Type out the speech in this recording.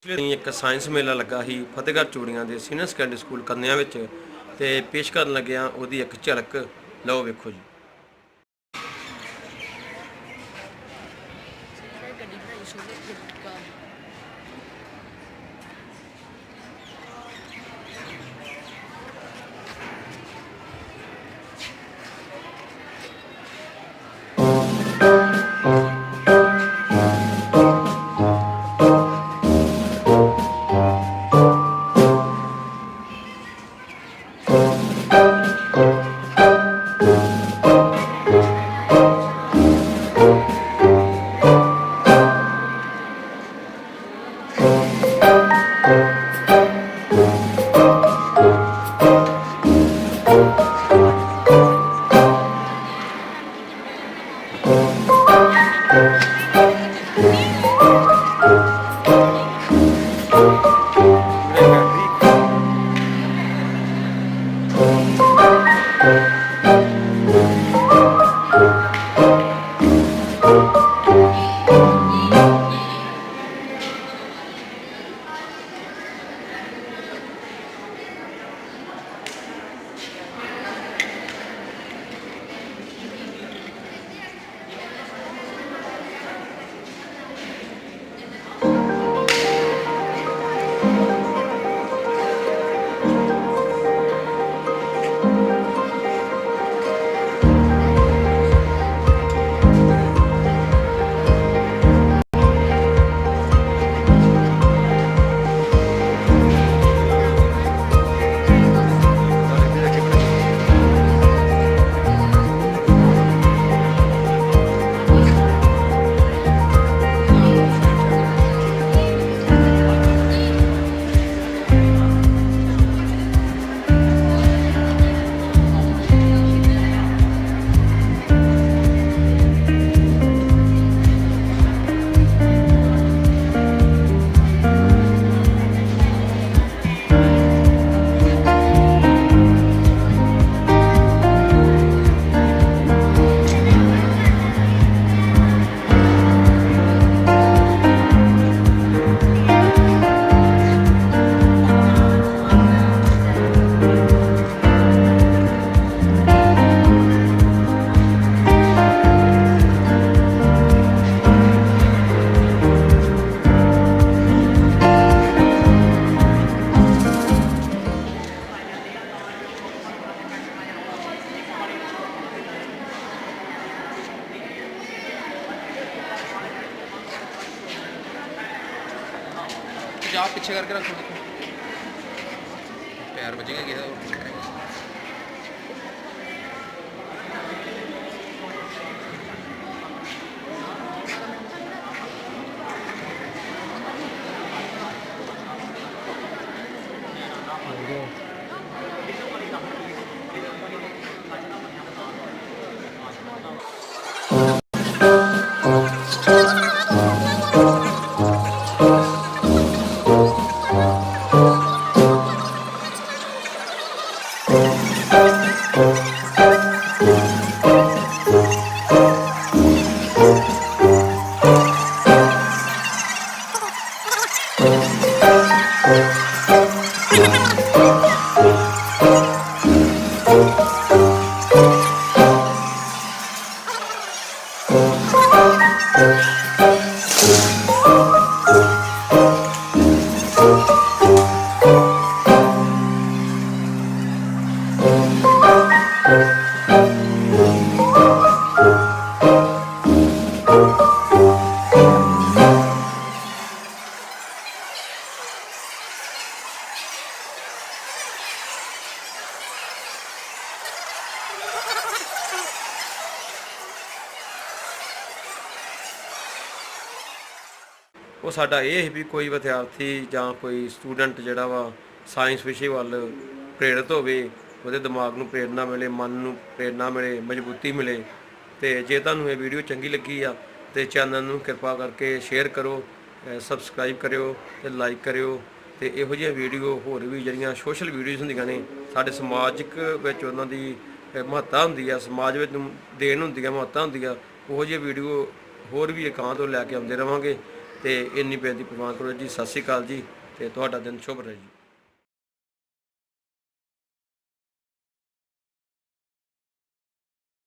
एक साइंस मेला लगा ही फतेहगढ़ चूड़ियां के सीनियर सैकेंडरी स्कूल कन्या ते पेश कर लगे ਉਹਦੀ एक झलक लो वेखो जी। आप पीछे करके रखो, पैर बचेगा क्या? ਉਹ ਸਾਡਾ ਇਹ ਵੀ ਕੋਈ ਵਿਦਿਆਰਥੀ ਜਾਂ ਕੋਈ ਸਟੂਡੈਂਟ ਜਿਹੜਾ ਵਾ ਸਾਇੰਸ ਵਿਸ਼ੇ ਵੱਲ ਪ੍ਰੇਰਿਤ ਹੋਵੇ, ਉਹਦੇ ਦਿਮਾਗ ਨੂੰ ਪ੍ਰੇਰਨਾ ਮਿਲੇ, ਮਨ ਨੂੰ ਪ੍ਰੇਰਨਾ ਮਿਲੇ, ਮਜ਼ਬੂਤੀ ਮਿਲੇ। ਤੇ ਜੇ ਤੁਹਾਨੂੰ ਇਹ ਵੀਡੀਓ ਚੰਗੀ ਲੱਗੀ ਆ ਤੇ ਚੈਨਲ ਨੂੰ ਕਿਰਪਾ ਕਰਕੇ ਸ਼ੇਅਰ ਕਰੋ, ਸਬਸਕ੍ਰਾਈਬ ਕਰਿਓ ਤੇ ਲਾਈਕ ਕਰਿਓ। ਤੇ ਇਹੋ ਜਿਹੀਆਂ ਵੀਡੀਓ ਹੋਰ ਵੀ ਜਿਹੜੀਆਂ ਸੋਸ਼ਲ ਵੀਡੀਓਜ਼ ਹੁੰਦੀਆਂ ਨੇ ਸਾਡੇ ਸਮਾਜਿਕ ਵਿੱਚ ਉਹਨਾਂ ਦੀ ਮਹੱਤਤਾ ਹੁੰਦੀ ਆ, ਸਮਾਜ ਵਿੱਚ ਦੇਣ ਹੁੰਦੀ ਆ, ਮਹੱਤਤਾ ਹੁੰਦੀ ਆ, ਉਹੋ ਜਿਹੀ ਵੀਡੀਓ ਹੋਰ ਵੀ ਇਕਾਂ ਤੋਂ ਲੈ ਕੇ ਆਉਂਦੇ ਰਹਾਂਗੇ। ਤੇ ਇੰਨੀ ਬੇਨਤੀ ਪ੍ਰਵਾਨ ਕਰੋ ਜੀ। ਸਤਿ ਸ਼੍ਰੀ ਅਕਾਲ ਜੀ ਤੇ ਤੁਹਾਡਾ ਦਿਨ ਸ਼ੁਭ ਰਹੇ ਜੀ।